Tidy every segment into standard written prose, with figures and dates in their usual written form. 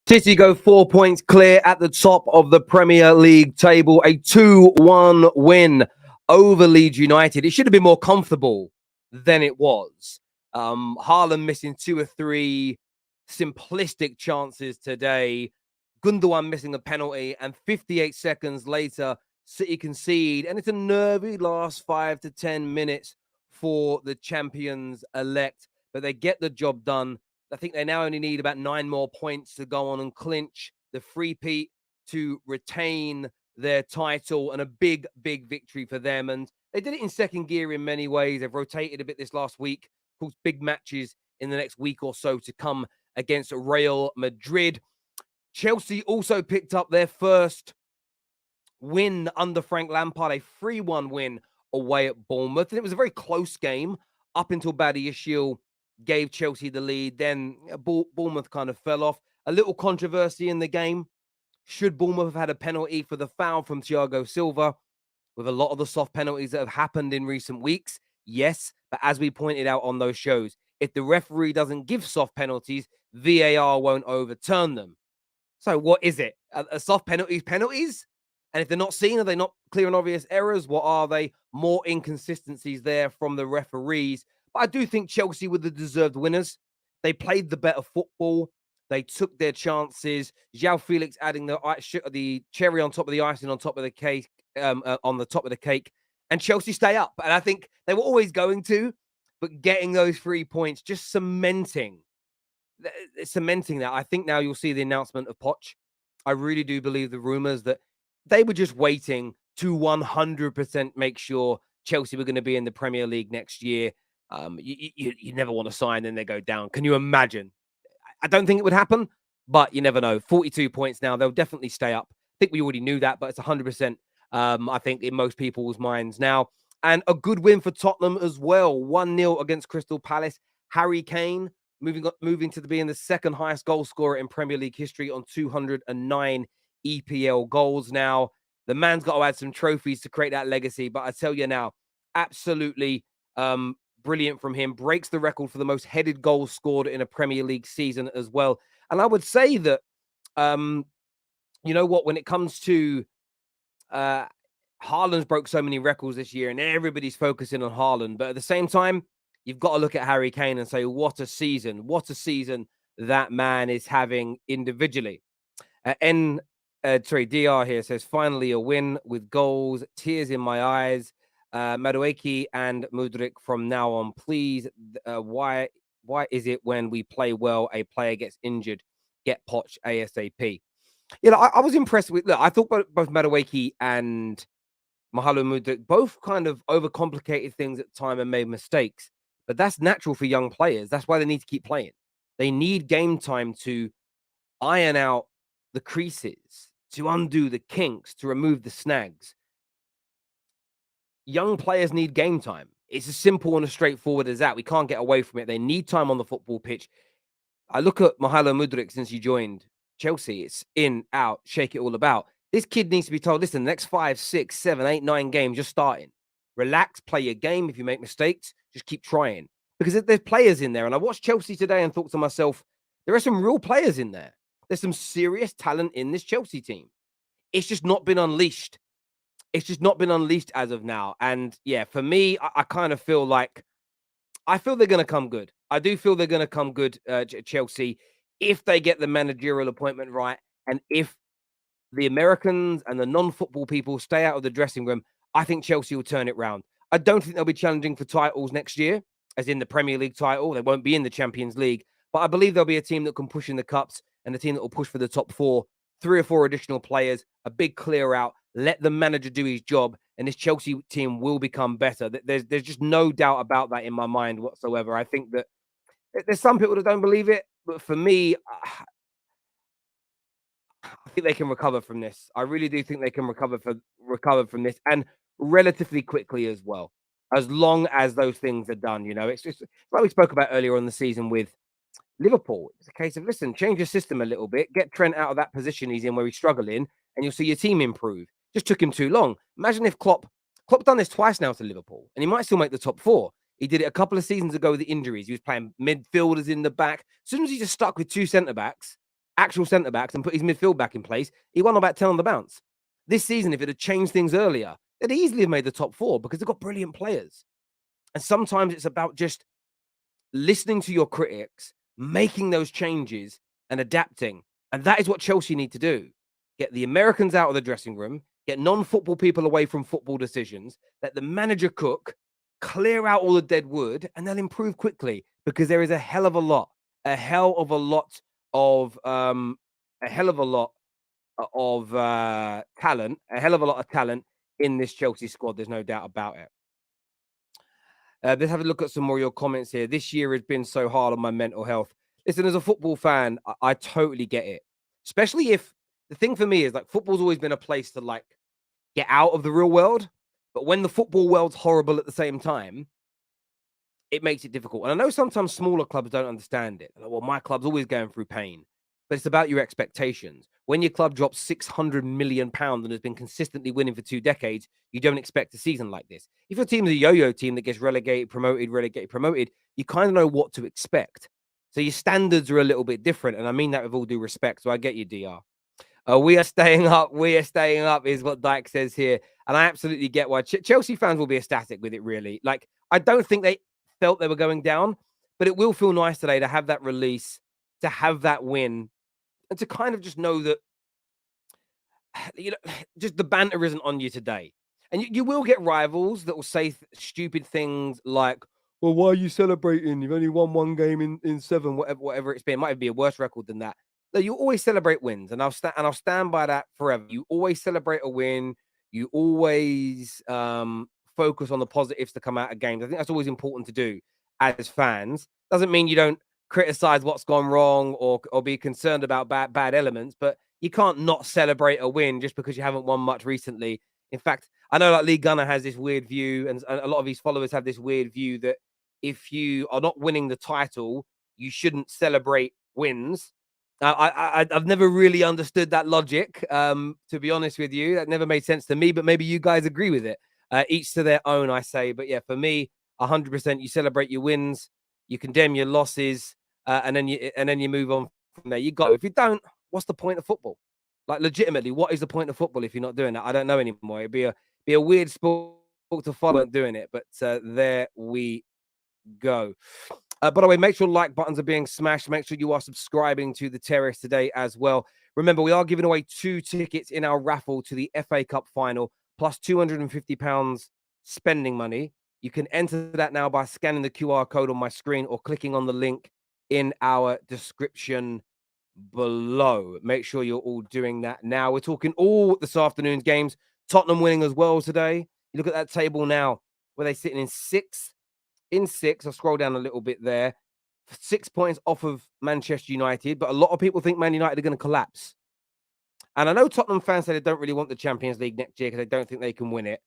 City go 4 points clear at the top of the Premier League table. A 2-1 win over Leeds United. It should have been more comfortable than it was. Haaland missing 2 or 3 simplistic chances today. Gundogan missing a penalty, and 58 seconds later, City concede. And it's a nervy last 5 to 10 minutes for the champions-elect, but they get the job done. I think they now only need about 9 more points to go on and clinch the three-peat to retain their title, and a big, big victory for them. And they did it in second gear in many ways. They've rotated a bit this last week. Of course, big matches in the next week or so to come against Real Madrid. Chelsea also picked up their first win under Frank Lampard, a 3-1 win away at Bournemouth. And it was a very close game up until Badiashile gave Chelsea the lead. Then Bournemouth kind of fell off. A little controversy in the game. Should Bournemouth have had a penalty for the foul from Thiago Silva? With a lot of the soft penalties that have happened in recent weeks, yes. But as we pointed out on those shows, if the referee doesn't give soft penalties, VAR won't overturn them. So what is it? A soft penalties? And if they're not seen, are they not clear and obvious errors? What are they? More inconsistencies there from the referees. But I do think Chelsea were the deserved winners. They played the better football. They took their chances. João Felix adding the cherry on top of the icing on top of the cake, on the top of the cake. And Chelsea stay up. And I think they were always going to, but getting those 3 points, just cementing that. I think now you'll see the announcement of Poch. I really do believe the rumours that they were just waiting to 100% make sure Chelsea were going to be in the Premier League next year. You never want to sign and they go down. Can you imagine? I don't think it would happen, but you never know. 42 points now. They'll definitely stay up. I think we already knew that, but it's 100%, I think, in most people's minds now. And a good win for Tottenham as well. 1-0 against Crystal Palace. Harry Kane moving to being the second highest goal scorer in Premier League history on 209 EPL goals now. The man's got to add some trophies to create that legacy. But I tell you now, absolutely brilliant from him. Breaks the record for the most headed goals scored in a Premier League season as well. And I would say that, you know what, when it comes to Haaland's broke so many records this year and everybody's focusing on Haaland. But at the same time, you've got to look at Harry Kane and say, what a season that man is having individually. DR here says, finally a win with goals, tears in my eyes. Mudeke and Mudeke from now on, please. Why is it when we play well, a player gets injured? Get Poch ASAP. You know, I was impressed with. Look, I thought both Mudeke and Mudeke both kind of overcomplicated things at the time and made mistakes. But that's natural for young players. That's why they need to keep playing. They need game time to iron out the creases, to undo the kinks, to remove the snags. Young players need game time. It's as simple and as straightforward as that. We can't get away from it. They need time on the football pitch. I look at Mudeke since he joined Chelsea. It's in, out, shake it all about. This kid needs to be told, listen, the next 5, 6, 7, 8, 9 games, you're starting. Relax, play your game. If you make mistakes, just keep trying. Because there's players in there. And I watched Chelsea today and thought to myself, there are some real players in there. There's some serious talent in this Chelsea team. It's just not been unleashed. It's just not been unleashed as of now. And yeah, for me, I kind of feel like, I feel they're going to come good. I do feel they're going to come good, Chelsea, if they get the managerial appointment right. And if the Americans and the non-football people stay out of the dressing room, I think Chelsea will turn it round. I don't think they'll be challenging for titles next year, as in the Premier League title. They won't be in the Champions League. But I believe there'll be a team that can push in the cups and a team that will push for the top 4, 3 or 4 additional players, a big clear out, let the manager do his job, and this Chelsea team will become better. There's just no doubt about that in my mind whatsoever. I think that there's some people that don't believe it, but for me, I think they can recover from this. I really do think they can recover from this, and relatively quickly as well, as long as those things are done. You know, it's just like we spoke about earlier on the season with Liverpool. It's a case of, listen, change your system a little bit, get Trent out of that position he's in where he's struggling, and you'll see your team improve. Just took him too long. Imagine if Klopp done this twice now to Liverpool, and he might still make the top 4. He did it a couple of seasons ago with the injuries. He was playing midfielders in the back. As soon as he just stuck with 2 centre-backs actual centre-backs and put his midfield back in place, he won about 10 on the bounce. This season, if it had changed things earlier, they'd easily have made the top 4 because they've got brilliant players. And sometimes it's about just listening to your critics, making those changes and adapting. And that is what Chelsea need to do. Get the Americans out of the dressing room, get non-football people away from football decisions, let the manager cook, clear out all the dead wood, and they'll improve quickly because there is a hell of a lot of talent in this Chelsea squad. There's no doubt about it. Let's have a look at some more of your comments here. This year has been so hard on my mental health. Listen, as a football fan, I totally get it. Especially if the thing for me is like football's always been a place to like get out of the real world. But when the football world's horrible at the same time, it makes it difficult. And I know sometimes smaller clubs don't understand it. Like, well, my club's always going through pain. But it's about your expectations. When your club drops £600 million and has been consistently winning for 2 decades, you don't expect a season like this. If your team is a yo-yo team that gets relegated, promoted, you kind of know what to expect. So your standards are a little bit different. And I mean that with all due respect. So I get you, DR. We are staying up. We are staying up is what Dyke says here. And I absolutely get why Chelsea fans will be ecstatic with it, really. Like, I don't think they felt they were going down, but it will feel nice today to have that release, to have that win, and to kind of just know that, you know, just the banter isn't on you today. And you will get rivals that will say stupid things like, well, why are you celebrating? You've only won 1 game in 7, whatever it's been. It might be a worse record than that. No, you always celebrate wins, and I'll stand by that forever. You always celebrate a win. You always focus on the positives to come out of games. I think that's always important to do as fans. Doesn't mean you don't criticize what's gone wrong or be concerned about bad elements, but you can't not celebrate a win just because you haven't won much recently. In fact, I know like Lee Gunner has this weird view, and a lot of his followers have this weird view that if you are not winning the title, you shouldn't celebrate wins. I've never really understood that logic, to be honest with you. That never made sense to me, but maybe you guys agree with it. Each to their own, I say. But yeah, for me, 100%, you celebrate your wins, you condemn your losses, and then you move on from there. You got. If you don't, what's the point of football? Like, legitimately, what is the point of football if you're not doing that? I don't know anymore. It'd be a weird sport to follow doing it, but there we go. By the way, make sure like buttons are being smashed. Make sure you are subscribing to the Terrace today as well. Remember, we are giving away 2 tickets in our raffle to the FA Cup final, plus £250 spending money. You can enter that now by scanning the QR code on my screen or clicking on the link in our description below. Make sure you're all doing that now. We're talking all this afternoon's games. Tottenham winning as well today. You look at that table now, where they're sitting in 6th. In 6, I'll scroll down a little bit there. 6 points off of Manchester United, but a lot of people think Man United are going to collapse. And I know Tottenham fans say they don't really want the Champions League next year because they don't think they can win it.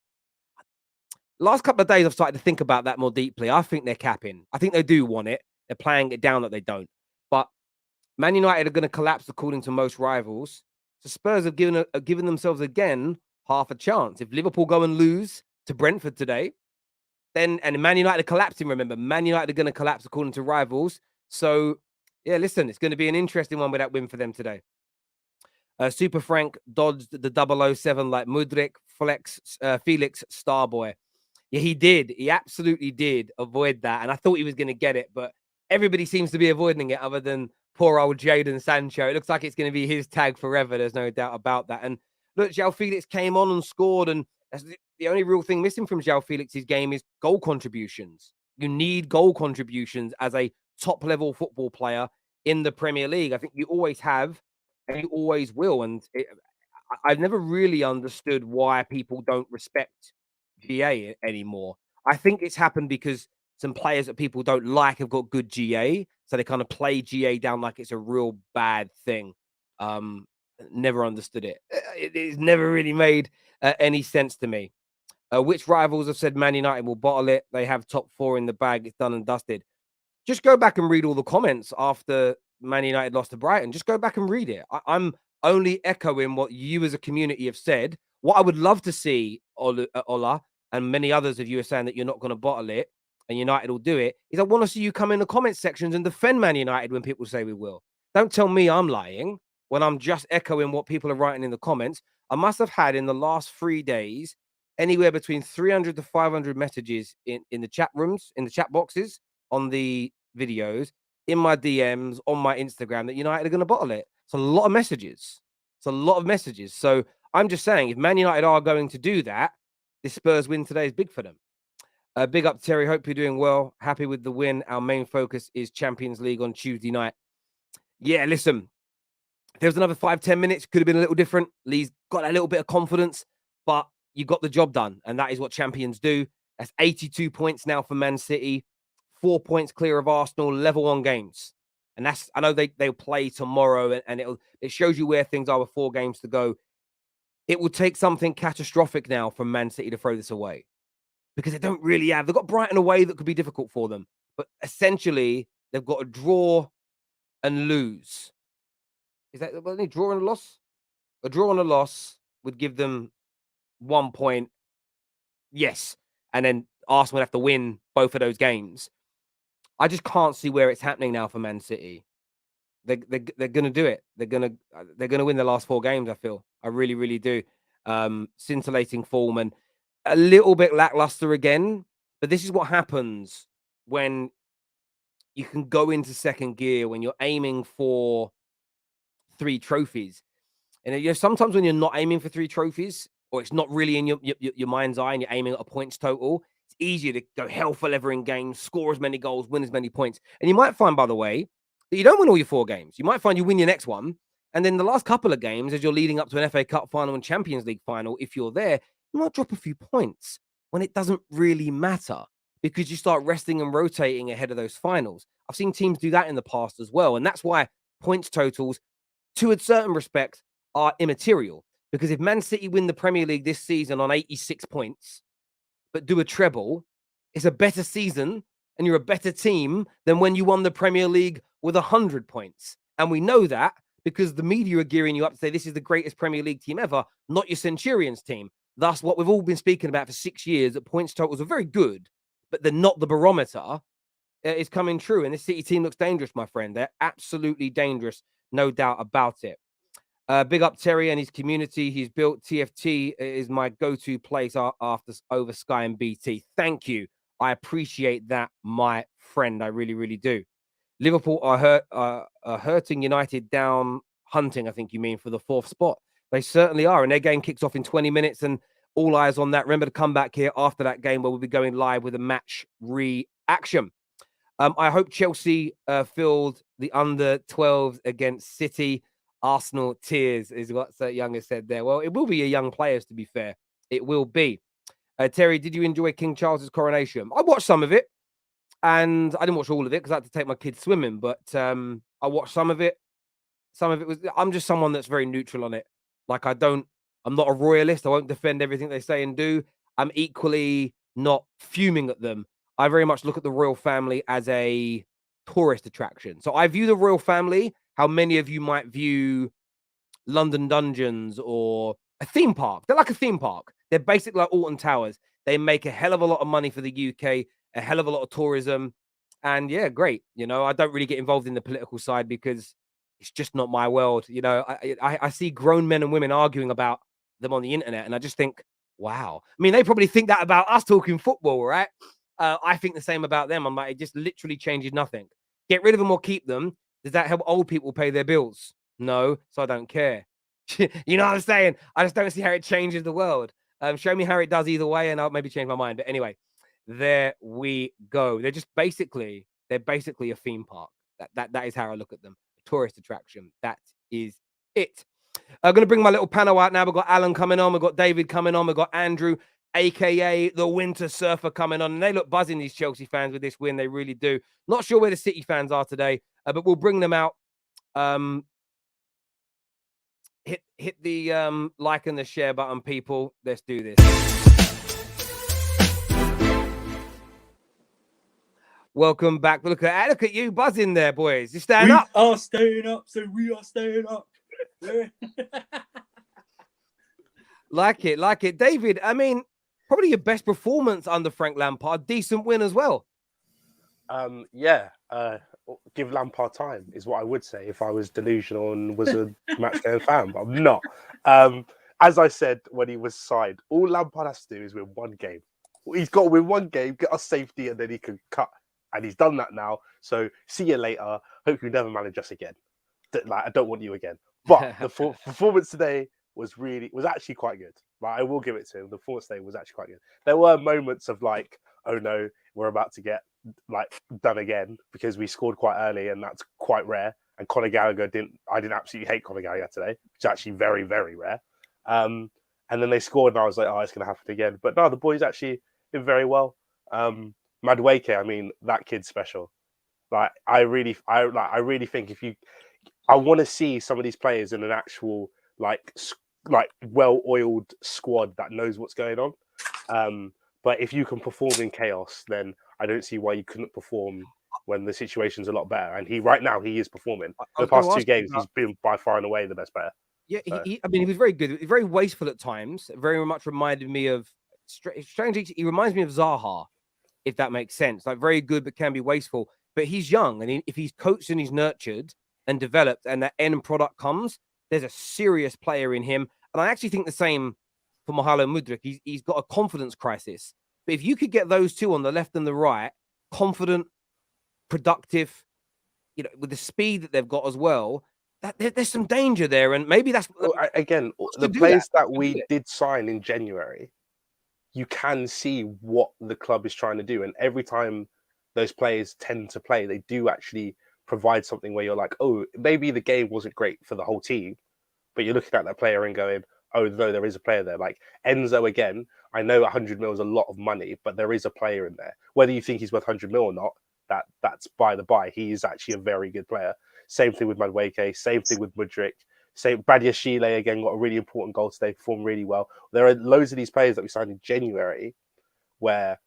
Last couple of days, I've started to think about that more deeply. I think they're capping. I think they do want it. They're playing it down that they don't. But Man United are going to collapse according to most rivals. So Spurs have given themselves again half a chance. If Liverpool go and lose to Brentford today, and Man United are collapsing, remember, Man United are going to collapse according to rivals. So, yeah, listen, it's going to be an interesting one with that win for them today. Super Frank dodged the 007 like Mudeke, Felix Starboy. Yeah, he did. He absolutely did avoid that. And I thought he was going to get it, but everybody seems to be avoiding it other than poor old Jadon Sancho. It looks like it's going to be his tag forever. There's no doubt about that. And look, João Felix came on and scored, and that's the only real thing missing from João Felix's game is goal contributions. You need goal contributions as a top-level football player in the Premier League. I think you always have, and you always will. And I've never really understood why people don't respect GA anymore. I think it's happened because some players that people don't like have got good GA, so they kind of play GA down like it's a real bad thing. Never understood it. It's never really made any sense to me. Which rivals have said Man United will bottle it? They have top 4 in the bag. It's done and dusted. Just go back and read all the comments after Man United lost to Brighton. Just go back and read it. I'm only echoing what you as a community have said. What I would love to see, Ola, and many others of you are saying that you're not going to bottle it and United will do it, is I want to see you come in the comment sections and defend Man United when people say we will. Don't tell me I'm lying when I'm just echoing what people are writing in the comments. I must have had in the last 3 days anywhere between 300 to 500 messages in the chat rooms, in the chat boxes, on the videos, in my DMs, on my Instagram, that United are going to bottle it. It's a lot of messages. It's a lot of messages. So I'm just saying, if Man United are going to do that, this Spurs win today is big for them. Big up, Terry. Hope you're doing well. Happy with the win. Our main focus is Champions League on Tuesday night. Yeah, listen, if there was another 5-10 minutes, could have been a little different. Lee's got a little bit of confidence, but you got the job done, and that is what champions do. That's 82 points now for Man City, 4 points clear of Arsenal, level on games. And that's, I know they'll play tomorrow, and it shows you where things are with 4 games to go. It will take something catastrophic now from Man City to throw this away, because they don't really have. They've got Brighton away that could be difficult for them, but essentially they've got a draw and lose. Is that a draw and a loss? A draw and a loss would give them 1 point. Yes. And then Arsenal would have to win both of those games. I just can't see where it's happening now for Man City. They're going to do it. They're going to win the last 4 games, I feel. I really, really do. Scintillating form and a little bit lackluster again. But this is what happens when you can go into second gear, when you're aiming for 3 trophies. And sometimes when you're not aiming for 3 trophies, or it's not really in your mind's eye, and you're aiming at a points total, it's easier to go hell for leather in games, score as many goals, win as many points. And you might find, by the way, that you don't win all your 4 games. You might find you win your next one, and then the last couple of games, as you're leading up to an FA Cup final and Champions League final, if you're there, you might drop a few points when it doesn't really matter, because you start resting and rotating ahead of those finals. I've seen teams do that in the past as well, and that's why points totals, to a certain respect, are immaterial. Because if Man City win the Premier League this season on 86 points, but do a treble, it's a better season and you're a better team than when you won the Premier League with 100 points. And we know that because the media are gearing you up to say this is the greatest Premier League team ever, not your Centurions team. Thus, what we've all been speaking about for 6 years, that points totals are very good, but they're not the barometer, is coming true. And this City team looks dangerous, my friend. They're absolutely dangerous, no doubt about it. Big up Terry and his community. He's built TFT is my go-to place after over Sky and BT. Thank you. I appreciate that, my friend. I really, really do. Liverpool are hurting United down hunting, I think you mean, for the 4th spot. They certainly are. And their game kicks off in 20 minutes and all eyes on that. Remember to come back here after that game where we'll be going live with a match reaction. I hope Chelsea filled the under 12s against City. Arsenal tears is what Younger said there. Well, it will be your young players, to be fair. It will be. Terry, did you enjoy King Charles's coronation? I watched some of it, and I didn't watch all of it because I had to take my kids swimming, but I watched some of it. Some of it was, I'm just someone that's very neutral on it. Like, I'm not a royalist. I won't defend everything they say and do. I'm equally not fuming at them. I very much look at the royal family as a tourist attraction. So I view the royal family how many of you might view London Dungeons or a theme park. They're like a theme park. They're basically like Alton Towers. They make a hell of a lot of money for the UK, a hell of a lot of tourism. And yeah, great. I don't really get involved in the political side because it's just not my world. I see grown men and women arguing about them on the internet, and I just think, wow. I mean, they probably think that about us talking football, right? I think the same about them. I'm like, it just literally changes nothing. Get rid of them or keep them. Does that help old people pay their bills? No, so I don't care. You know what I'm saying? I just don't see how it changes the world. Show me how it does either way, and I'll maybe change my mind. But anyway, there we go. They're basically a theme park. That is how I look at them. A tourist attraction. That is it. I'm going to bring my little panel out now. We've got Alan coming on. We've got David coming on. We've got Andrew, a.k.a. the Winter Surfer, coming on. And they look buzzing, these Chelsea fans, with this win. They really do. Not sure where the City fans are today, but we'll bring them out. Hit the like and the share button, people. Let's do this. Welcome back. Look at you buzzing there, boys. You stand up. We are staying up, so we are staying up. Like it. David, I mean, probably your best performance under Frank Lampard. Decent win as well. Yeah. give Lampard time, is what I would say if I was delusional and was a match-going fan, but I'm not. As I said when he was signed, all Lampard has to do is win one game. He's got to win one game, get us safety, and then he can cut. And he's done that now. So see you later. Hope you never manage us again. I don't want you again. But the performance today was actually quite good. Like, I will give it to him. The performance today was actually quite good. There were moments of like, oh no, we're about to get like done again because we scored quite early, and that's quite rare. And Conor Gallagher I didn't absolutely hate Conor Gallagher today, which is actually very, very rare. And then they scored, and I was like, oh, it's going to happen again. But no, the boys actually did very well. Mudeke, I mean, that kid's special. Like, I really think I want to see some of these players in an actual like well-oiled squad that knows what's going on. But if you can perform in chaos, then I don't see why you couldn't perform when the situation's a lot better. And right now he is performing. The past two games, he's been by far and away the best player. Yeah, so. I mean, he was very good. He was very wasteful at times. Very much reminded me of, strangely, he reminds me of Zaha, if that makes sense. Like, very good, but can be wasteful. But he's young, and if he's coached and he's nurtured and developed, and that end product comes, there's a serious player in him. And I actually think the same for Mykhailo Mudryk. He's got a confidence crisis. But if you could get those two on the left and the right, confident, productive, with the speed that they've got as well, there's some danger there. And maybe that's again the players that we did sign in January. You can see what the club is trying to do, and every time those players tend to play, they do actually provide something where you're like, oh, maybe the game wasn't great for the whole team, but you're looking at that player and going, oh, though there is a player there. Like Enzo, again, I know 100 mil is a lot of money, but there is a player in there. Whether you think he's worth 100 mil or not, that's by the by. He is actually a very good player. Same thing with Mudeke, same thing with Mudryk. Badiashile again got a really important goal today, performed really well. There are loads of these players that we signed in January where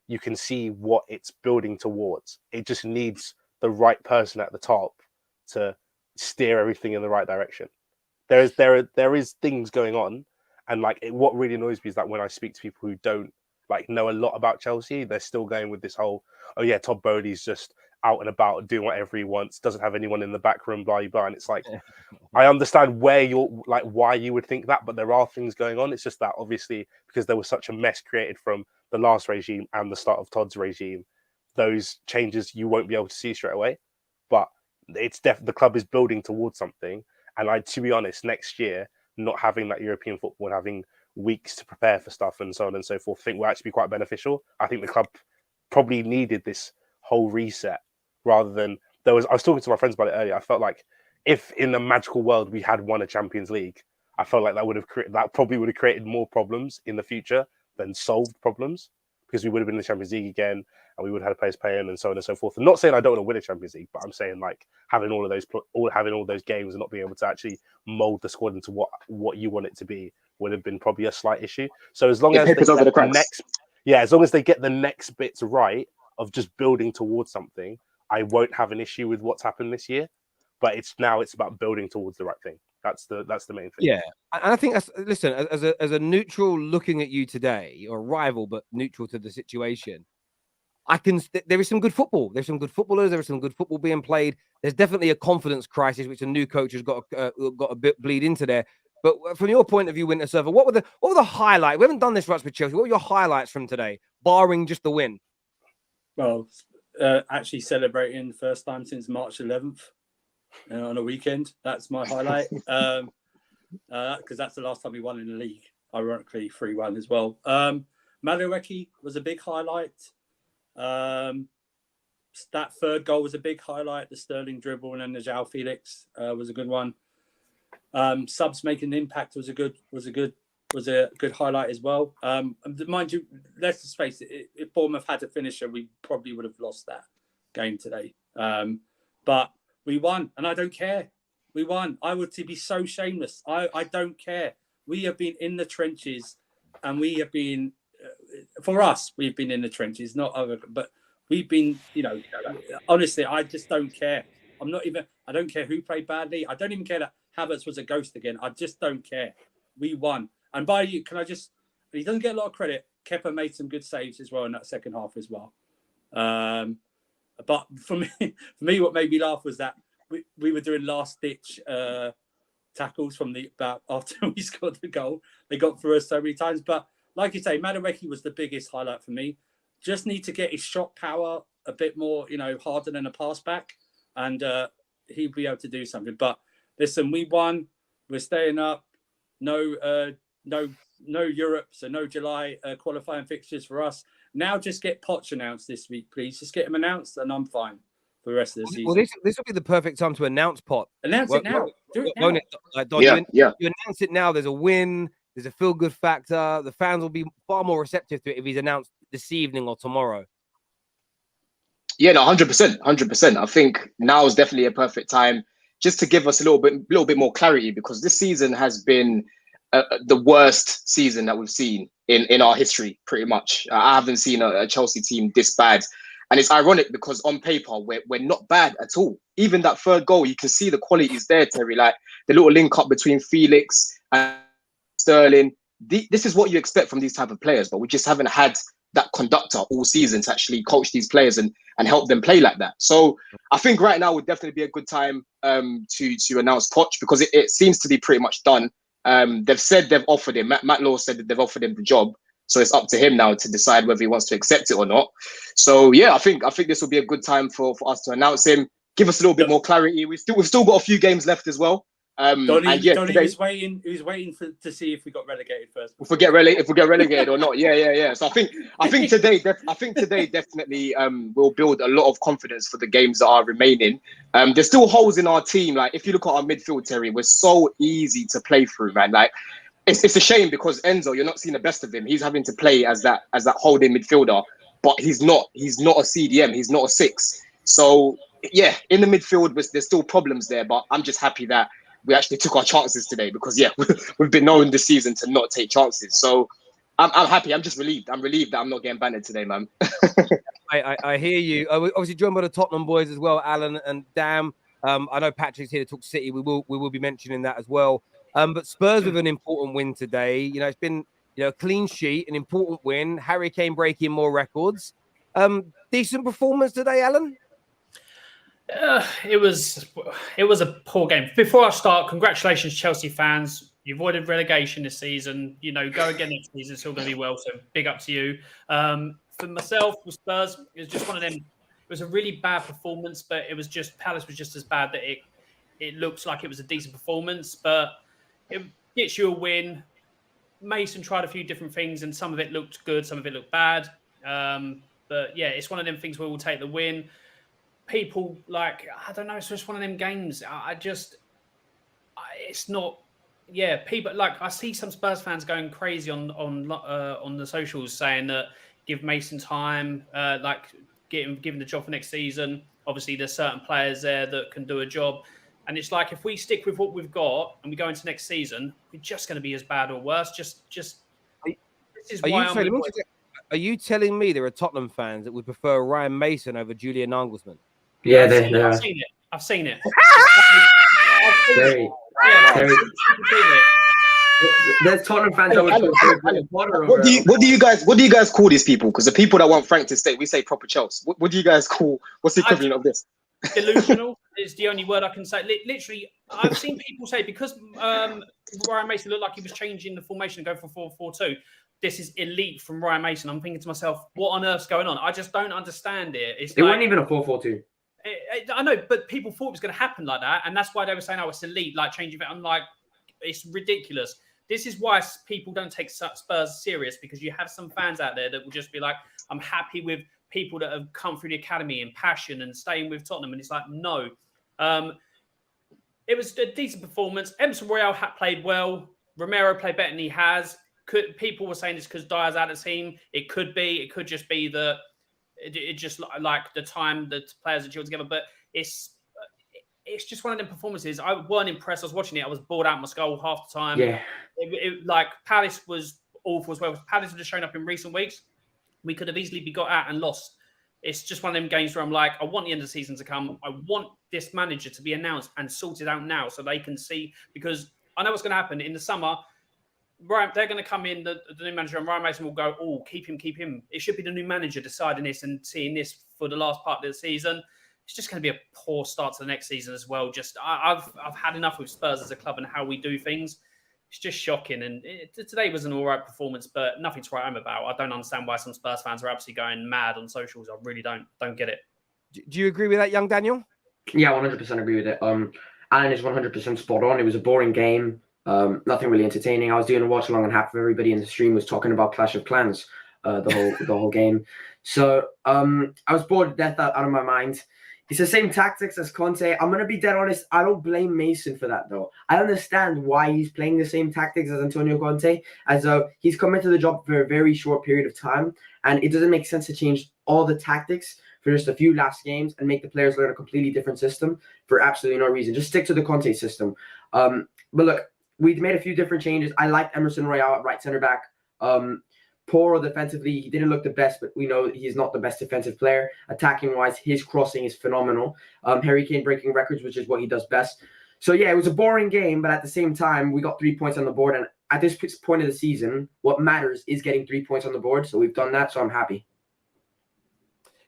you can see what it's building towards. It just needs the right person at the top to steer everything in the right direction. There is things going on, and what really annoys me is that when I speak to people who don't know a lot about Chelsea, they're still going with this whole, oh yeah, Todd Bowley's just out and about doing whatever he wants, doesn't have anyone in the back room, blah blah. And it's like, I understand where you're why you would think that, but there are things going on. It's just that obviously because there was such a mess created from the last regime and the start of Todd's regime, those changes you won't be able to see straight away. But it's the club is building towards something. And to be honest, next year, not having that European football and having weeks to prepare for stuff and so on and so forth, I think will actually be quite beneficial. I think the club probably needed this whole reset rather than I was talking to my friends about it earlier. I felt like if in the magical world we had won a Champions League, I felt like that probably would have created more problems in the future than solved problems, because we would have been in the Champions League again and we would have had players playing and so on and so forth. I'm not saying I don't want to win a Champions League, but I'm saying having all those games and not being able to actually mold the squad into what you want it to be would have been probably a slight issue. So as long as they get the next bits right of just building towards something, I won't have an issue with what's happened this year. But it's about building towards the right thing. That's the main thing. Yeah, and I think listen, as a neutral looking at you today, or a rival but neutral to the situation, there is some good football. There's some good footballers. There is some good football being played. There's definitely a confidence crisis, which a new coach has got a bit bleed into there. But from your point of view, Winter Surfer, what were the highlights? We haven't done this much with Chelsea. What were your highlights from today, barring just the win? Well, actually celebrating the first time since March 11th on a weekend. That's my highlight. Because that's the last time we won in the league. Ironically, 3-1 as well. Mudeke was a big highlight. That third goal was a big highlight. The Sterling dribble and then the João Felix was a good one. Subs making an impact was a good highlight as well. Mind you, let's just face it, if Bournemouth had a finisher, we probably would have lost that game today. But we won, and I don't care. We won. I would be so shameless. I don't care. We have been in the trenches, and we have been, for us, we've been in the trenches, not other, but we've been, honestly, I just don't care. I don't care who played badly. I don't even care that Havertz was a ghost again. I just don't care. We won. And he doesn't get a lot of credit. Kepa made some good saves as well in that second half as well. But for me, what made me laugh was that we were doing last ditch tackles from about after we scored the goal. They got through us so many times. But like you say, Mudeke was the biggest highlight for me. Just need to get his shot power a bit more, harder than a pass back, and he'll be able to do something. But listen, we won. We're staying up. No Europe, so no July qualifying fixtures for us. Now just get Poch announced this week, please. Just get him announced, and I'm fine for the rest of the season. Well, this will be the perfect time to announce Poch. Announce it now. Do it now. You announce it now. There's a win. There's a feel-good factor. The fans will be far more receptive to it if he's announced this evening or tomorrow. Yeah, no, 100%. I think now is definitely a perfect time just to give us a little bit more clarity, because this season has been the worst season that we've seen in our history, pretty much. I haven't seen a Chelsea team this bad. And it's ironic because on paper, we're not bad at all. Even that third goal, you can see the quality is there, Terry. Like the little link up between Felix and Sterling. This is what you expect from these type of players, but we just haven't had that conductor all season to actually coach these players and help them play like that. So I think right now would definitely be a good time to announce Poch, because it seems to be pretty much done. They've said they've offered him. Matt Law said that they've offered him the job. So it's up to him now to decide whether he wants to accept it or not. So yeah, I think this will be a good time for us to announce him. Give us a little bit more clarity. We've still got a few games left as well. Donny was waiting. He was waiting to see if we got relegated first. If we get relegated or not. Yeah. So I think today definitely will build a lot of confidence for the games that are remaining. There's still holes in our team. Like if you look at our midfield, Terry, we're so easy to play through, man. Like it's a shame because Enzo, you're not seeing the best of him. He's having to play as that holding midfielder, but he's not a CDM. He's not a 6. So yeah, in the midfield, there's still problems there. But I'm just happy that we actually took our chances today, because yeah, we've been known this season to not take chances. So I'm happy. I'm just relieved. I'm relieved that I'm not getting banned today, man. I hear you. Obviously joined by the Tottenham boys as well, Alan and Dam. I know Patrick's here to talk City. We will be mentioning that as well. But Spurs with an important win today. It's been a clean sheet, an important win. Harry Kane breaking more records. Decent performance today, Alan. It was a poor game. Before I start, congratulations, Chelsea fans. You avoided relegation this season. Go again next season. It's still going to be well. So big up to you. For myself, with Spurs, it was just one of them. It was a really bad performance, but it was just Palace was just as bad that it looks like it was a decent performance, but it gets you a win. Mason tried a few different things, and some of it looked good, some of it looked bad. But yeah, it's one of them things where we'll take the win. People I don't know. It's just one of them games. It's not. Yeah, people I see some Spurs fans going crazy on the socials saying that give Mason time, giving the job for next season. Obviously, there's certain players there that can do a job, and it's like if we stick with what we've got and we go into next season, we're just going to be as bad or worse. This is why Are you telling me there are Tottenham fans that would prefer Ryan Mason over Julian Nagelsmann? Yeah, I've seen it. There's Tottenham fans. What do you guys call these people? Because the people that want Frank to stay, we say proper Chelsea. What do you guys call? What's the equivalent of this? Delusional is the only word I can say. Literally, I've seen people say because Ryan Mason looked like he was changing the formation and going for 4-4-2. This is elite from Ryan Mason. I'm thinking to myself, what on earth's going on? I just don't understand it. It wasn't even a 4-4-2. I know, but people thought it was going to happen like that, and that's why they were saying, "Oh, it's elite," changing it. I'm like, it's ridiculous. This is why people don't take Spurs serious, because you have some fans out there that will just be like, "I'm happy with people that have come through the academy and passion and staying with Tottenham," and it's like, no. It was a decent performance. Emerson Royale played well. Romero played better than he has. People were saying this because Dyer's out of the team. It could be. It could just be that. It just like the time the players are chilled together, but it's just one of them performances. I weren't impressed. I was watching it. I was bored out of my skull half the time. Yeah. Palace was awful as well. If Palace would have shown up in recent weeks, we could have easily be got out and lost. It's just one of them games where I'm like, I want the end of the season to come. I want this manager to be announced and sorted out now so they can see, because I know what's going to happen in the summer. Right, they're going to come in, the new manager, and Ryan Mason will go, oh, keep him. It should be the new manager deciding this and seeing this for the last part of the season. It's just going to be a poor start to the next season as well. Just I've had enough with Spurs as a club and how we do things. It's just shocking. And today was an all right performance, but nothing to write home about. I don't understand why some Spurs fans are absolutely going mad on socials. I really don't get it. Do you agree with that, young Daniel? Yeah, 100% agree with it. Alan is 100% spot on. It was a boring game. Nothing really entertaining. I was doing a watch along, and half of everybody in the stream was talking about Clash of Clans the whole game. So I was bored to death out of my mind. It's the same tactics as Conte. I'm going to be dead honest. I don't blame Mason for that, though. I understand why he's playing the same tactics as Antonio Conte, as though he's come into the job for a very short period of time, and it doesn't make sense to change all the tactics for just a few last games and make the players learn a completely different system for absolutely no reason. Just stick to the Conte system. But look, we've made a few different changes. I liked Emerson Royale at right center back. Poor defensively, he didn't look the best, but we know he's not the best defensive player. Attacking-wise, his crossing is phenomenal. Harry Kane breaking records, which is what he does best. So, yeah, it was a boring game, but at the same time, we got 3 points on the board. And at this point of the season, what matters is getting 3 points on the board. So we've done that, so I'm happy.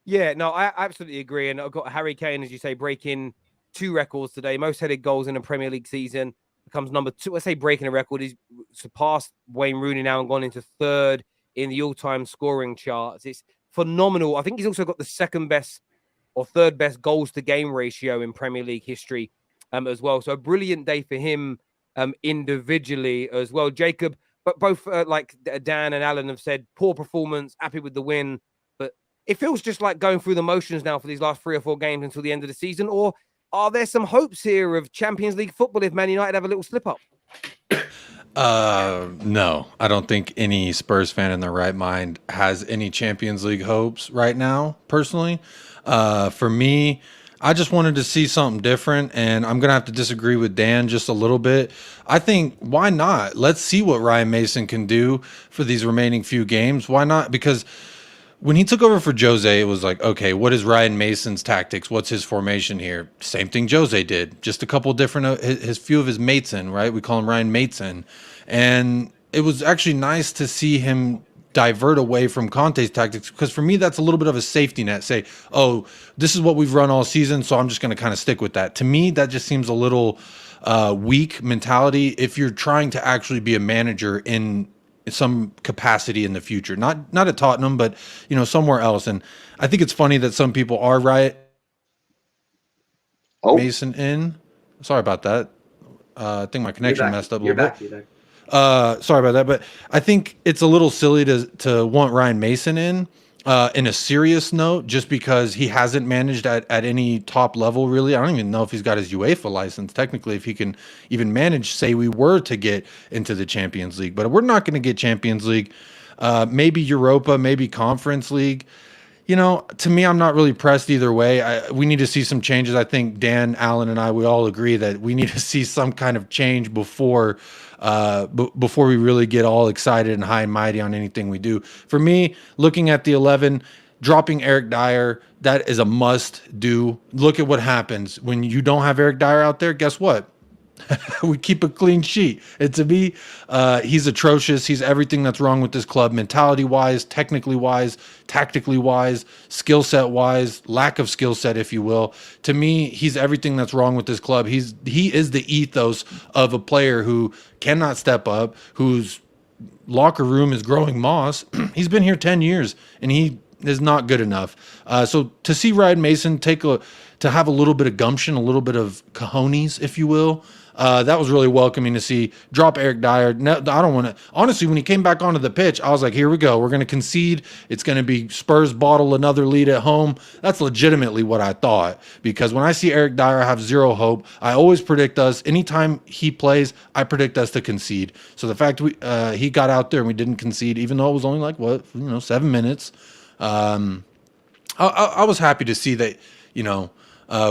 Yeah, no, I absolutely agree. And I've got Harry Kane, as you say, breaking 2 records today. Most headed goals in a Premier League season. Becomes number 2. Let's say breaking a record. He's surpassed Wayne Rooney now and gone into 3rd in the all-time scoring charts. It's phenomenal. I think he's also got the 2nd best or 3rd best goals to game ratio in Premier League history as well. So a brilliant day for him individually as well. Jacob, but both like Dan and Alan have said, poor performance, happy with the win. But it feels just like going through the motions now for these last 3 or 4 games until the end of the season. Or are there some hopes here of Champions League football if Man United have a little slip-up? No, I don't think any Spurs fan in their right mind has any Champions League hopes right now, personally. For me, I just wanted to see something different, and I'm going to have to disagree with Dan just a little bit. I think, why not? Let's see what Ryan Mason can do for these remaining few games. Why not? Because when he took over for Jose, it was like, okay, what is Ryan Mason's tactics? What's his formation here? Same thing Jose did. Just a couple different, his few of his mates in, right? We call him Ryan Mason. And it was actually nice to see him divert away from Conte's tactics, because for me, that's a little bit of a safety net. Say, oh, this is what we've run all season, so I'm just going to kind of stick with that. To me, that just seems a little weak mentality if you're trying to actually be a manager in some capacity in the future, not at Tottenham, but somewhere else. And I think it's funny that some people are Mason in. Sorry about that. I think my connection messed up a little bit. You're back. Sorry about that, but I think it's a little silly to want Ryan Mason in a serious note, just because he hasn't managed at any top level, really. I don't even know if he's got his UEFA license, technically, if he can even manage, say we were to get into the Champions League. But we're not going to get Champions League, maybe Europa, maybe Conference League. To me, I'm not really pressed either way. We need to see some changes. I think Dan, Allen, and we all agree that we need to see some kind of change before we really get all excited and high and mighty on anything we do. For me, looking at the 11, dropping Eric Dyer, that is a must do. Look at what happens when you don't have Eric Dyer out there. Guess what? We keep a clean sheet. And to me, he's atrocious. He's everything that's wrong with this club, mentality-wise, technically-wise, tactically-wise, skill set-wise, lack of skill set, if you will. To me, he's everything that's wrong with this club. He is the ethos of a player who cannot step up, whose locker room is growing moss. He's been here 10 years, and he is not good enough. So to see Ryan Mason to have a little bit of gumption, a little bit of cojones, if you will, that was really welcoming to see. Drop Eric Dyer. No, I don't want to. Honestly, when he came back onto the pitch, I was like, here we go. We're going to concede. It's going to be Spurs bottle another lead at home. That's legitimately what I thought, because when I see Eric Dyer have zero hope, I always predict us. Anytime he plays, I predict us to concede. So the fact he got out there and we didn't concede, even though it was only like 7 minutes, I was happy to see that,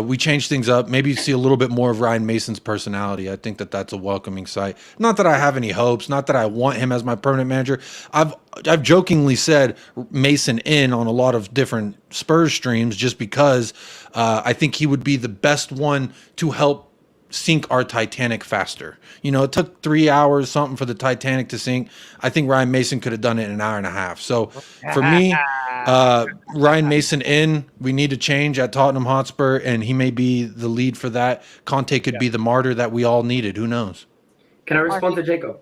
we changed things up, maybe see a little bit more of Ryan Mason's personality. I think that's a welcoming sight. Not that I have any hopes, not that I want him as my permanent manager. I've jokingly said Mason in on a lot of different Spurs streams, just because I think he would be the best one to help sink our Titanic faster. You know, it took 3 hours something for the Titanic to sink. I think Ryan Mason could have done it in an hour and a half. So for me, Ryan Mason we need to change at Tottenham Hotspur, and he may be the lead for that. Conte could be the martyr that we all needed. Who knows? Can I respond to Jacob?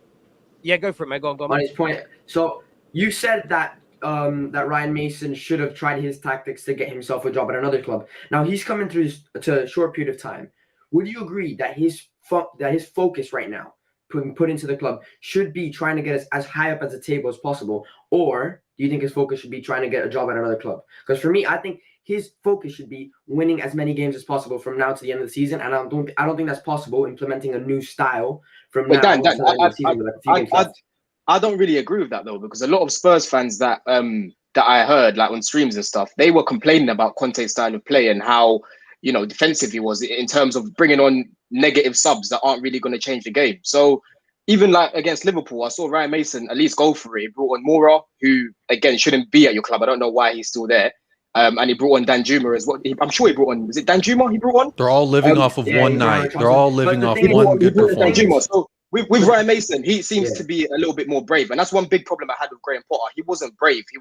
Yeah, go for it, mate. Go on. On his point. So you said that that Ryan Mason should have tried his tactics to get himself a job at another club. Now he's coming through to a short period of time. Would you agree that his focus right now, put into the club, should be trying to get us as high up as the table as possible, or do you think his focus should be trying to get a job at another club? Because for me, I think his focus should be winning as many games as possible from now to the end of the season, and I don't think that's possible implementing a new style from now to the end of the season with like a few games left. I don't really agree with that though, because a lot of Spurs fans that I heard like on streams and stuff, they were complaining about Conte's style of play and how, you know, defensive he was in terms of bringing on negative subs that aren't really going to change the game. So even like against Liverpool, I saw Ryan Mason at least go for it. He brought on Moura, who again shouldn't be at your club. I don't know why he's still there. And he brought on Danjuma as well. I'm sure he brought on. Was it Danjuma he brought on? They're all living off of one night. They're all living off one good performance. Danjuma. So with Ryan Mason, he seems to be a little bit more brave, and that's one big problem I had with Graham Potter. He wasn't brave. He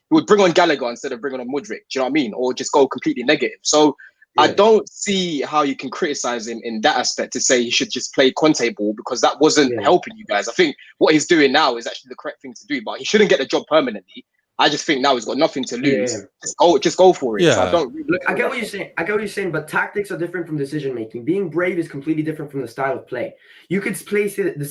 would bring on Gallagher instead of bringing on Mudrik. Do you know what I mean? Or just go completely negative. So I don't see how you can criticize him in that aspect to say he should just play Conte ball, because that wasn't helping you guys. I think what he's doing now is actually the correct thing to do, but he shouldn't get the job permanently. I just think now he's got nothing to lose. Just go for it. Yeah. So I don't really Look, I get what you're saying. But tactics are different from decision making. Being brave is completely different from the style of play. You could play the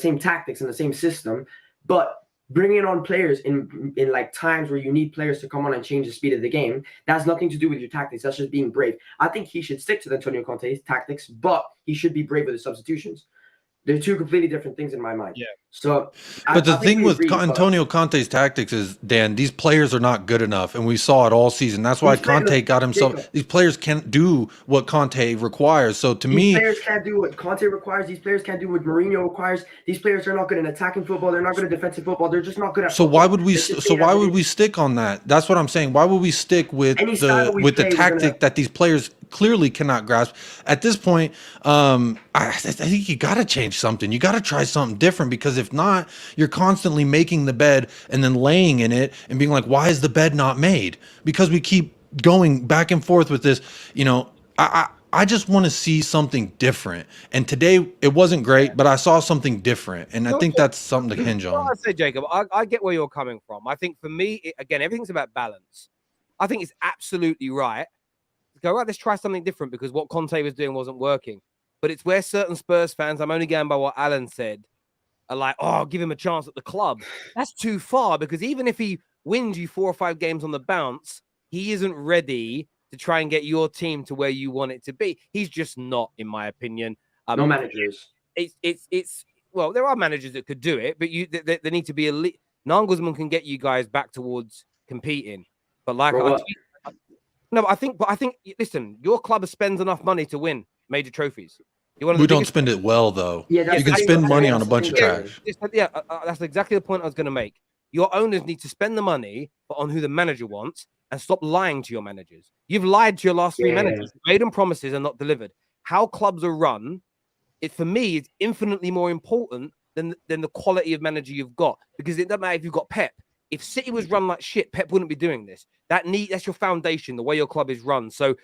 same tactics and the same system, but bringing on players in like times where you need players to come on and change the speed of the game, that has nothing to do with your tactics. That's just being brave. I think he should stick to the Antonio Conte's tactics, but he should be brave with his substitutions. They're two completely different things in my mind. Yeah. So, but the thing with Antonio Conte's tactics is, Dan, these players are not good enough, and we saw it all season. That's why Conte got himself. These players can't do what Conte requires. So to me, these players can't do what Conte requires. These players can't do what Mourinho requires. These players are not good in attacking football. They're not good at defensive football. They're just not good at. So why would we? So why would we stick on that? That's what I'm saying. Why would we stick with the tactic that these players clearly cannot grasp at this point? I think you got to change something. You got to try something different, because if not, you're constantly making the bed and then laying in it and being like, why is the bed not made? Because we keep going back and forth with this. You know, I just want to see something different. And today it wasn't great, but I saw something different. And I think that's something to hinge on. I say, Jacob, I get where you're coming from. I think for me, again, everything's about balance. I think it's absolutely right to go, right, let's try something different, because what Conte was doing wasn't working. But it's where certain Spurs fans, I'm only going by what Alan said, are like, oh, give him a chance at the club. That's too far, because even if he wins you 4 or 5 games on the bounce, he isn't ready to try and get your team to where you want it to be. He's just not, in my opinion. No managers. It's well, there are managers that could do it, but they need to be elite. Nagelsmann can get you guys back towards competing, but like I think, listen, your club spends enough money to win major trophies. We don't spend it well, though. Yeah, you can spend money on a bunch of trash. That's exactly the point I was going to make. Your owners need to spend the money on who the manager wants and stop lying to your managers. You've lied to your last 3 managers, made them promises and not delivered. How clubs are run, for me, is infinitely more important than the quality of manager you've got. Because it doesn't matter if you've got Pep. If City was run like shit, Pep wouldn't be doing this. That's your foundation, the way your club is run. So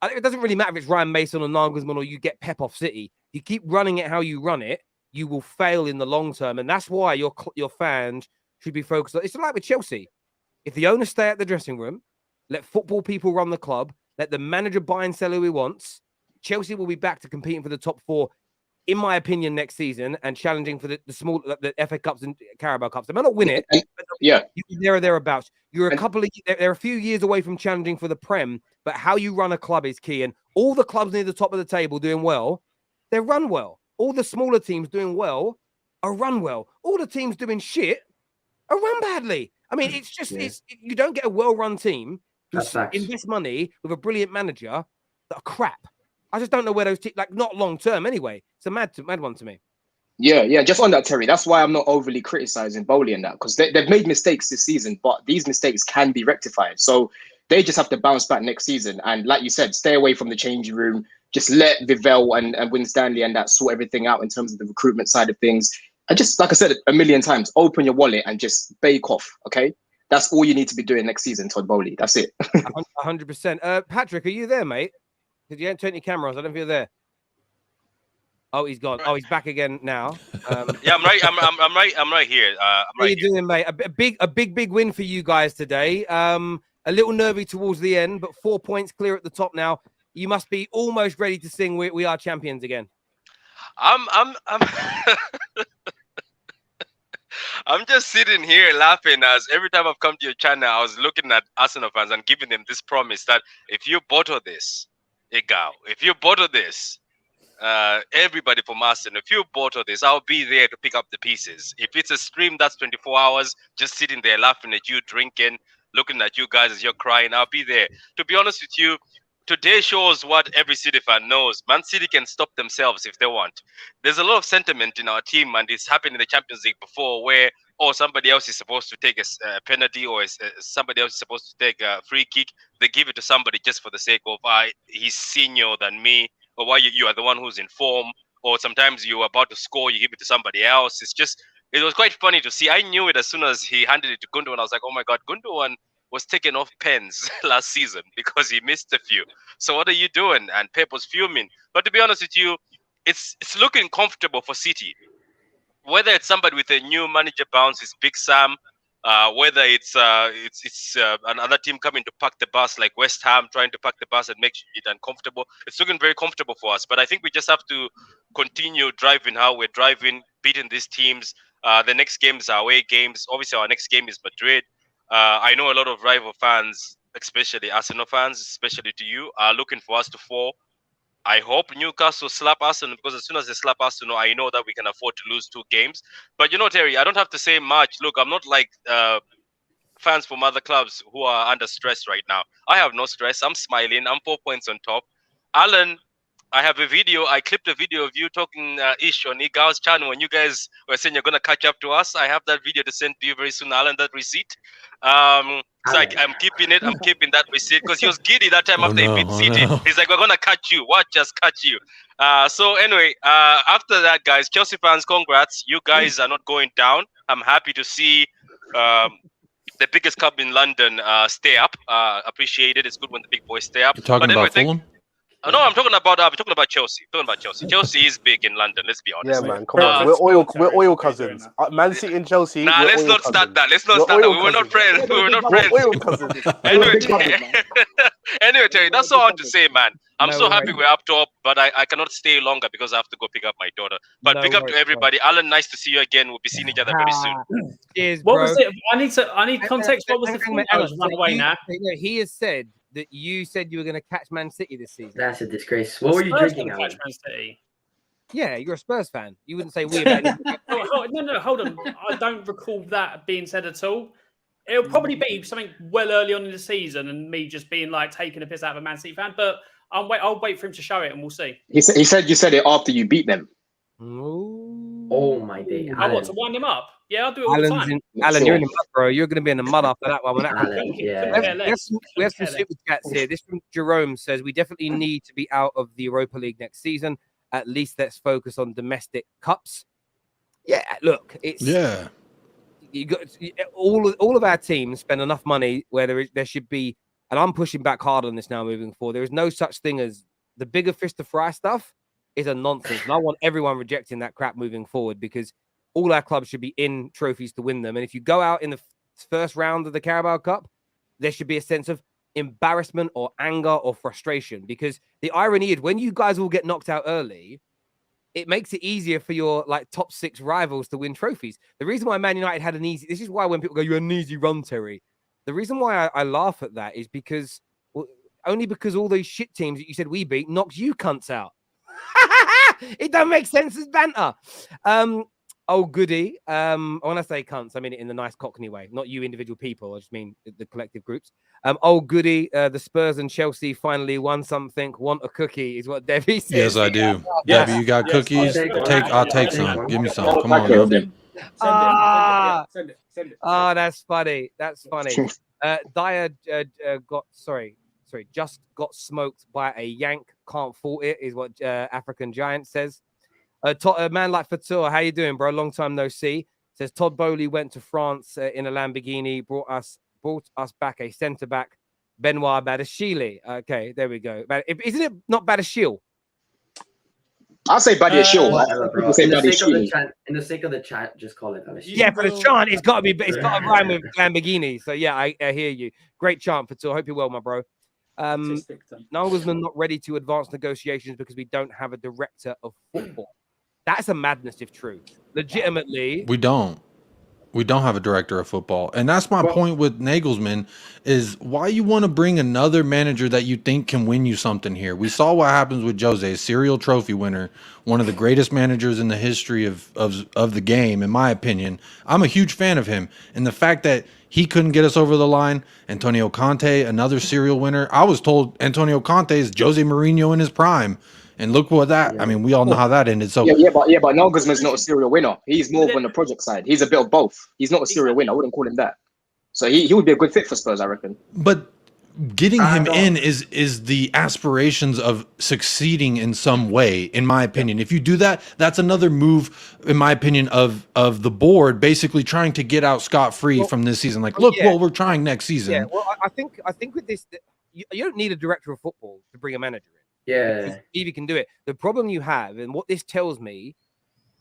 I think it doesn't really matter if it's Ryan Mason or Nagelsmann or you get Pep off City. You keep running it how you run it, you will fail in the long term. And that's why your fans should be focused on. It's like with Chelsea. If the owners stay at the dressing room, let football people run the club, let the manager buy and sell who he wants, Chelsea will be back to competing for the top 4, in my opinion, next season, and challenging for the FA Cups and Carabao Cups. They might not win it, but you're there or thereabouts. They're a few years away from challenging for the Prem, but how you run a club is key. And all the clubs near the top of the table doing well, they run well. All the smaller teams doing well are run well. All the teams doing shit are run badly. I mean, it's just you don't get a well-run team who invest money with a brilliant manager that are crap. I just don't know where those teams, like, not long term anyway. It's a mad one to me. Yeah. Just on that, Terry, that's why I'm not overly criticizing Bowley and that, because they've made mistakes this season, but these mistakes can be rectified. So they just have to bounce back next season. And like you said, stay away from the changing room. just let Vivell and Win Stanley and that sort everything out in terms of the recruitment side of things. And just, like I said a million times, open your wallet and just bake off, okay? That's all you need to be doing next season, Todd Bowley. That's it. 100%. Patrick, are you there, mate? Because you haven't turned your cameras. I don't think you're there. Oh, he's gone. Oh, he's back again now. Yeah, I'm right. I'm right here. How you doing, mate? A big win for you guys today. A little nervy towards the end, but 4 points clear at the top now. You must be almost ready to sing "We Are Champions" again. I'm I'm just sitting here laughing as every time I've come to your channel, I was looking at Arsenal fans and giving them this promise that if you bottle this, if you bottle this, everybody from Arsenal, if you bottle this, I'll be there to pick up the pieces. If it's a stream that's 24 hours, just sitting there laughing at you, drinking, looking at you guys as you're crying, I'll be there. To be honest with you, today shows what every City fan knows. Man City can stop themselves if they want. There's a lot of sentiment in our team, and it's happened in the Champions League before where, somebody else is supposed to take a penalty, or somebody else is supposed to take a free kick. They give it to somebody just for the sake of, he's senior than me, or why you are the one who's in form, or sometimes you're about to score, you give it to somebody else. It was quite funny to see. I knew it as soon as he handed it to Gundogan. I was like, oh my God, Gundogan was taken off pens last season because he missed a few. So what are you doing? And Pep was fuming. But to be honest with you, it's looking comfortable for City. Whether it's somebody with a new manager bounce, it's Big Sam. Whether it's another team coming to pack the bus like West Ham, trying to pack the bus and make it uncomfortable. It's looking very comfortable for us. But I think we just have to continue driving how we're driving, beating these teams. The next games are away games. Obviously, our next game is Madrid. I know a lot of rival fans, especially Arsenal fans, especially to you, are looking for us to fall. I hope Newcastle slap Arsenal, because as soon as they slap Arsenal, I know that we can afford to lose 2 games. But you know, Terry, I don't have to say much. Look, I'm not like fans from other clubs who are under stress right now. I have no stress. I'm smiling. I'm 4 points on top. Alan, I have a video. I clipped a video of you talking ish on Igal's channel when you guys were saying you're going to catch up to us. I have that video to send to you very soon, Alan, that receipt. So I'm keeping it. I'm keeping that receipt because he was giddy that time after he beat City. No. He's like, we're going to catch you. What? Just catch you. So anyway, after that, guys, Chelsea fans, congrats. You guys are not going down. I'm happy to see the biggest club in London stay up. Appreciate it. It's good when the big boys stay up. You're talking about Fulham? No, I'm talking about Chelsea. Chelsea is big in London. Let's be honest. Yeah, man. Come on, we're oil cousins. Man City and Chelsea. Nah, let's not start that. We were not friends. We were not friends. Oil cousins. Anyway, Terry, that's all I want to say, man. I'm so happy we're up top, but I cannot stay longer because I have to go pick up my daughter. But big up to everybody. Alan, nice to see you again. We'll be seeing each other very soon. Cheers, what bro. was it? I need context. What was the thing? I was run away now. He has said that you said you were going to catch Man City this season. That's a disgrace. What were you drinking, Alan? Catch Man City. Yeah, you're a Spurs fan. You wouldn't say we about it. No, hold on. I don't recall that being said at all. It'll probably be something well early on in the season and me just being like taking a piss out of a Man City fan. But I'll wait for him to show it and we'll see. He said you said it after you beat them. Oh my day. I want to wind him up. Yeah, I'll do it all the time. Alan, you're in the mud, bro. You're going to be in the mud after that one. We have some super chats here. This from Jerome says, we definitely need to be out of the Europa League next season. At least let's focus on domestic cups. Yeah, look, you got all of our teams spend enough money where there should be, and I'm pushing back hard on this now moving forward. There is no such thing as the bigger fish to fry stuff is a nonsense. And I want everyone rejecting that crap moving forward because all our clubs should be in trophies to win them. And if you go out in the first round of the Carabao Cup, there should be a sense of embarrassment or anger or frustration, because the irony is when you guys all get knocked out early, it makes it easier for your top 6 rivals to win trophies. The reason why Man United had this is why when people go, you had an easy run, Terry. The reason why I laugh at that is only because all those shit teams that you said we beat knocked you cunts out. It don't make sense as banter. Oh, goody. When I say cunts, I mean it in the nice Cockney way, not you individual people. I just mean the collective groups. Oh, goody. The Spurs and Chelsea finally won something. Want a cookie is what Debbie says. Yes, I do. Yes. Debbie, you got cookies? I'll take some. Give me some. Come on. Send it. Oh, that's funny. That's funny. Dyer got sorry. just got smoked by a Yank. Can't fault it, is what African Giant says. A man like Fatur, how you doing, bro? Long time no see. Says Todd Bowley went to France in a Lamborghini, brought us back a centre back, Benoit Badashile. Okay, there we go. Isn't it not Badashile? I'll say Badiashile. Bro. Say In Badiashile. the sake of the chat, just call it Badiashile. Yeah, for the chant, it's got to rhyme with Lamborghini. So yeah, I hear you. Great chant, Fatur. Hope you're well, my bro. Nagelsmann not ready to advance negotiations because we don't have a director of football. That's a madness if true. Legitimately, we don't have a director of football, and that's my point with Nagelsmann is why you want to bring another manager that you think can win you something here. We saw what happens with Jose, serial trophy winner, one of the greatest managers in the history of the game, in my opinion. I'm a huge fan of him, and the fact that he couldn't get us over the line. Antonio Conte, another serial winner. I was told Antonio Conte is Jose Mourinho in his prime. And look what that, I mean, we all know how that ended. So but Nagelsmann's not a serial winner. He's more on the project side. He's a bit of both. He's not a serial winner. I wouldn't call him that. So he would be a good fit for Spurs, I reckon. But getting him in is the aspirations of succeeding in some way, in my opinion. If you do that, that's another move, in my opinion, of the board basically trying to get out scot-free from this season. Like, look, we're trying next season. Yeah, well, I think with this, you don't need a director of football to bring a manager in. Yeah, Stevie can do it. The problem you have, and what this tells me,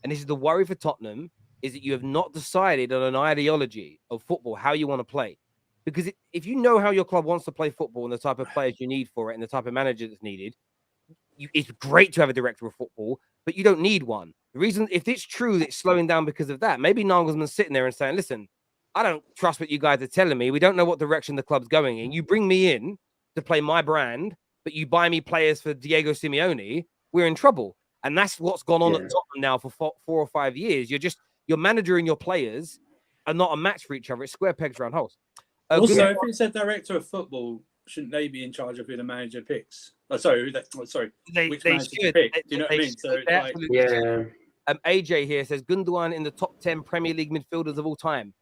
and this is the worry for Tottenham, is that you have not decided on an ideology of football, how you want to play. Because if you know how your club wants to play football and the type of players you need for it and the type of manager that's needed, it's great to have a director of football, but you don't need one. The reason, if it's true that it's slowing down because of that, maybe Nagelsmann's sitting there and saying, listen, I don't trust what you guys are telling me. We don't know what direction the club's going in. You bring me in to play my brand, but you buy me players for Diego Simeone, we're in trouble. And that's what's gone on at Tottenham now for 4 or 5 years. Your manager and your players are not a match for each other. It's square pegs round holes. Also, if it's a director of football, shouldn't they be in charge of who the manager picks? Which manager to pick? Do you know what I mean? So, AJ here says Gundogan in the top 10 Premier League midfielders of all time.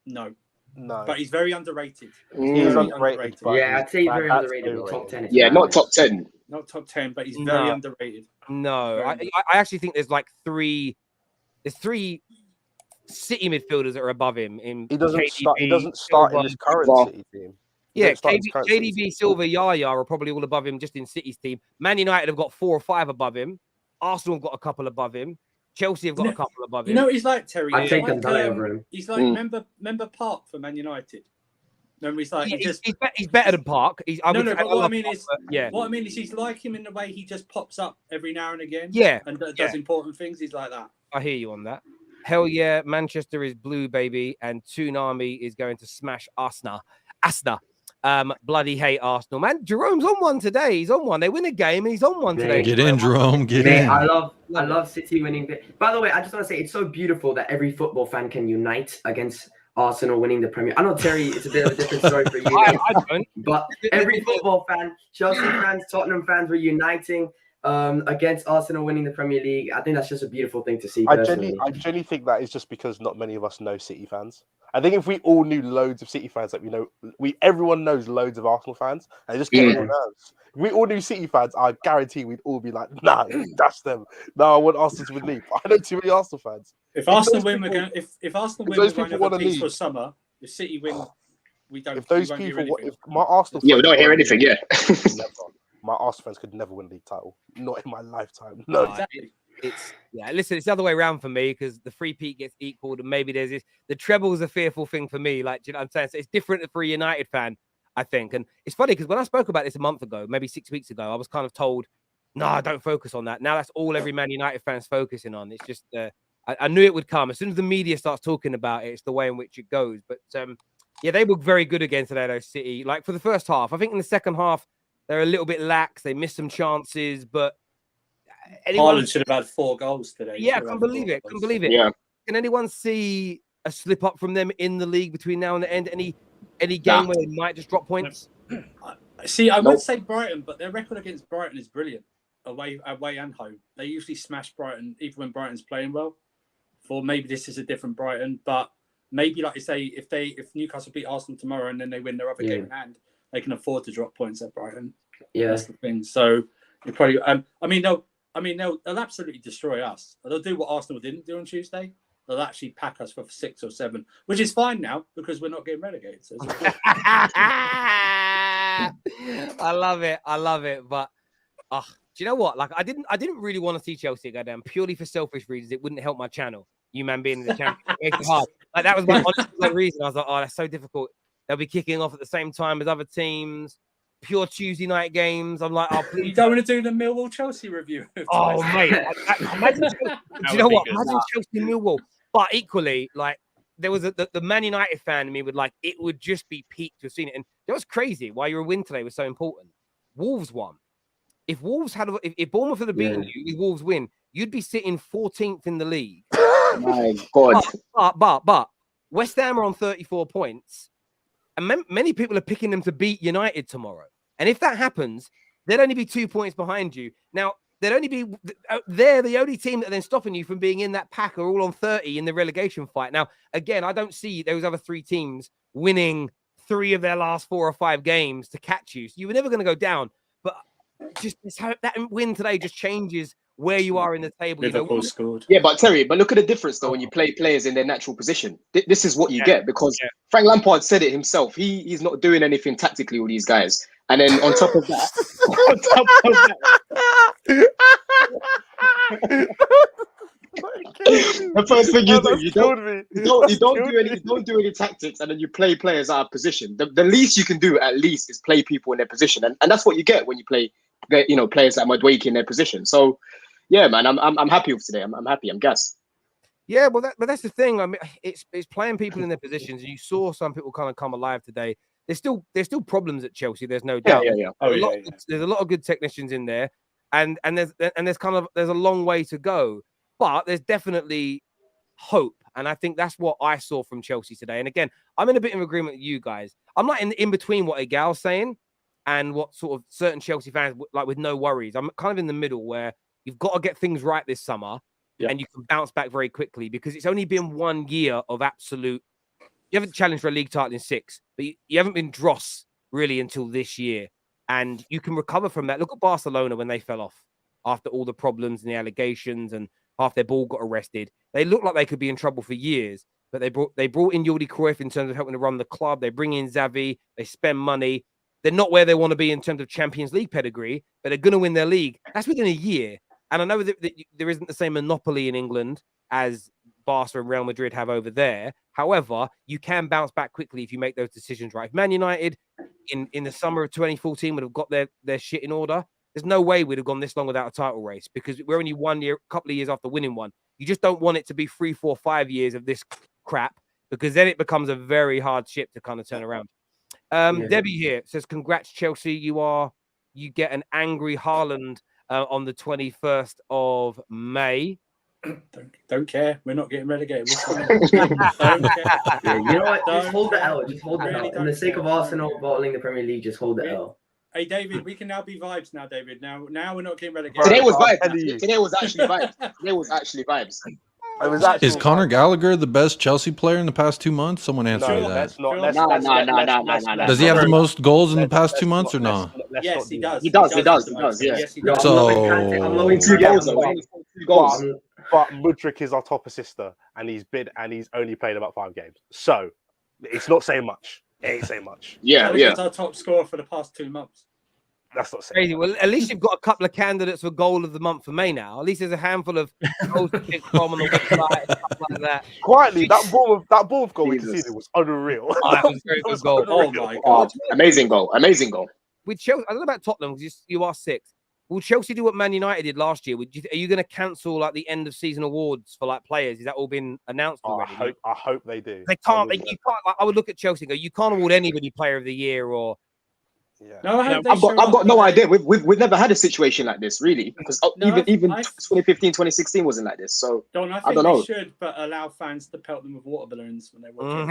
No, but he's very underrated. He's underrated. I'd say he's very underrated. Top 10. Not top 10. Not top 10, but he's very underrated. No, I actually think there's like three City midfielders that are above him. He doesn't start in his current City team. Yeah, KDB, Silva, Yaya are probably all above him just in City's team. Man United have got 4 or 5 above him. Arsenal have got a couple above him. Chelsea have got a couple above him. You know what he's like, Terry? I'd take them over him. He's like, remember Park for Man United? Remember, he's like, he's better than Park. What I mean is he's like him in the way he just pops up every now and again. And does important things. He's like that. I hear you on that. Hell yeah, Manchester is blue, baby, and Tsunami is going to smash Arsenal. Bloody hate Arsenal, man. Jerome's on one today. He's on one. They win a game and he's on one today. Get in, Jerome. Get in. I love City winning. By the way, I just want to say it's so beautiful that every football fan can unite against Arsenal winning the Premier. I know, Terry, it's a bit of a different story for you. I don't. But every football fan, Chelsea fans, Tottenham fans were uniting against Arsenal winning the Premier League. I think that's just a beautiful thing to see. I genuinely think that is just because not many of us know City fans. I think if we all knew loads of City fans, everyone knows loads of Arsenal fans, and just get on our nerves. If we all knew City fans, I guarantee we'd all be like, nah, dash them. No, I want Arsenal to leave. I know too many Arsenal fans. If Arsenal win, we're going to have a peace for summer. If City win, we don't. If those people, if my Arsenal, we don't hear anything. Yeah, my Arsenal fans could never win the league title. Not in my lifetime. No, exactly. Listen, it's the other way around for me because the three-peat gets equaled and maybe there's this. The treble is a fearful thing for me. Like, do you know what I'm saying? So it's different for a United fan, I think. And it's funny because when I spoke about this a month ago, maybe 6 weeks ago, I was kind of told, no, don't focus on that. Now that's all every Man United fan's focusing on. It's just, I knew it would come. As soon as the media starts talking about it, it's the way in which it goes. But they were very good against Atletico City. Like for the first half, I think in the second half, they're a little bit lax. They missed some chances, but Haaland should have had 4 goals today. Yeah, I can't believe it. Yeah. Can anyone see a slip up from them in the league between now and the end? Any game where they might just drop points? See, I would say Brighton, but their record against Brighton is brilliant. Away and home. They usually smash Brighton, even when Brighton's playing well. Maybe this is a different Brighton, but maybe, like you say, if Newcastle beat Arsenal tomorrow and then they win their other game in hand, they can afford to drop points at Brighton. Yeah, that's the thing. So you probably, they'll absolutely destroy us. They'll do what Arsenal didn't do on Tuesday. They'll actually pack us for 6 or 7, which is fine now because we're not getting relegated. So I love it. But do you know what? Like, I didn't really want to see Chelsea go down purely for selfish reasons. It wouldn't help my channel. You man being in the champion, it makes it hard. Like, that was my honest reason. I was like, oh, that's so difficult. They'll be kicking off at the same time as other teams. Pure Tuesday night games. I'm like, oh, please. You don't want to do the Millwall Chelsea review? Oh, mate. Imagine do you know what? Imagine Chelsea Millwall. But equally, like, there was the Man United fan in me would like, it would just be peak to have seen it. And that was crazy why your win today was so important. Wolves won. If Wolves had, if Bournemouth had beaten you, if Wolves win, you'd be sitting 14th in the league. My God. But West Ham are on 34 points. And many people are picking them to beat United tomorrow. And if that happens, they'd only be 2 points behind you. Now, they're the only team that are then stopping you from being in that pack are all on 30 in the relegation fight. Now, again, I don't see those other 3 teams winning 3 of their last 4 or 5 games to catch you. So you were never going to go down. But just that win today just changes where you are in the table. Liverpool scored. Yeah, but Terry, look at the difference though when you play players in their natural position. This is what you get because Frank Lampard said it himself. He's not doing anything tactically with these guys. And then on top of that, the first thing you do, you don't do any tactics, and then you play players out of position. The least you can do, at least, is play people in their position, and that's what you get when you play, players like Mudeke in their position. So, yeah, man, I'm happy with today. I'm happy. I'm gassed. Yeah, well, that's the thing. I mean, it's playing people in their positions. You saw some people kind of come alive today. There's still problems at Chelsea. There's no doubt. Yeah. There's a lot of good technicians in there, and there's a long way to go. But there's definitely hope, and I think that's what I saw from Chelsea today. And again, I'm in a bit of agreement with you guys. I'm not in between what Egal's saying and what sort of certain Chelsea fans like with no worries. I'm kind of in the middle where you've got to get things right this summer, and you can bounce back very quickly because it's only been 1 year of absolute. You haven't challenged for a league title in 6, but you haven't been dross really until this year. And you can recover from that. Look at Barcelona when they fell off after all the problems and the allegations and half their ball got arrested. They looked like they could be in trouble for years, but they brought in Jordi Cruyff in terms of helping to run the club. They bring in Xavi. They spend money. They're not where they want to be in terms of Champions League pedigree, but they're going to win their league. That's within a year. And I know that there isn't the same monopoly in England as Barca and Real Madrid have over there. However, you can bounce back quickly if you make those decisions right. If Man United in the summer of 2014 would have got their shit in order, there's no way we'd have gone this long without a title race because we're only 1 year, a couple of years after winning one. You just don't want it to be 3, 4, 5 years of this crap because then it becomes a very hard ship to kind of turn around. Debbie here says, congrats, Chelsea. You get an angry Haaland on the 21st of May. Don't care. We're not getting relegated. Don't care. Yeah, you know what? Just hold the L. Just hold the L. For the sake of Arsenal bottling the Premier League, just hold the L. Hey, David, we can now be vibes now, David. Now we're not getting relegated. Today was vibes. Today was actually vibes. Is Conor Gallagher the best Chelsea player in the past 2 months? Someone answer me that. No. Does he have the most goals in the past 2 months or no? Yes, he does. He does. Yeah. Yes, he does. So 2 goals. But Mudeke is our top assister, and he's only played about 5 games. So it's not saying much. It ain't saying much. Yeah. He's our top scorer for the past 2 months. That's not saying crazy. Well, at least you've got a couple of candidates for goal of the month for May now. At least there's a handful of goals to pick from on the website, stuff like that. Quietly, that Bournemouth goal we conceded was unreal. That was a very good goal. Oh my God! Amazing goal. With Chelsea, I don't know about Tottenham because you are 6th. Will Chelsea do what Man United did last year? Are you going to cancel like the end of season awards for like players? Is that all been announced already? I hope they do. They can't. You can't. Like, I would look at Chelsea and go, you can't award anybody Player of the Year or. Yeah. No, I've got no idea. We've never had a situation like this, really, because even 2015, 2016 wasn't like this. So I think don't know. They should, but allow fans to pelt them with water balloons when they watch.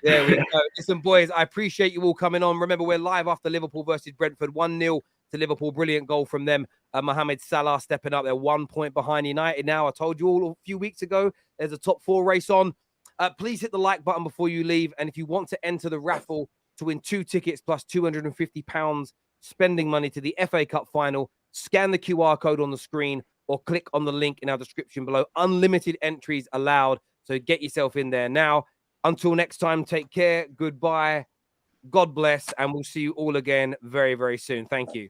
There we go. Listen, boys, I appreciate you all coming on. Remember, we're live after Liverpool versus Brentford, 1-0 to Liverpool. Brilliant goal from them. Mohamed Salah stepping up. They're 1 point behind United now. I told you all a few weeks ago. There's a top 4 race on. Please hit the like button before you leave. And if you want to enter the raffle to win 2 tickets plus £250 spending money to the FA Cup final, scan the QR code on the screen or click on the link in our description below. Unlimited entries allowed. So get yourself in there now. Until next time, take care. Goodbye. God bless. And we'll see you all again very, very soon. Thank you.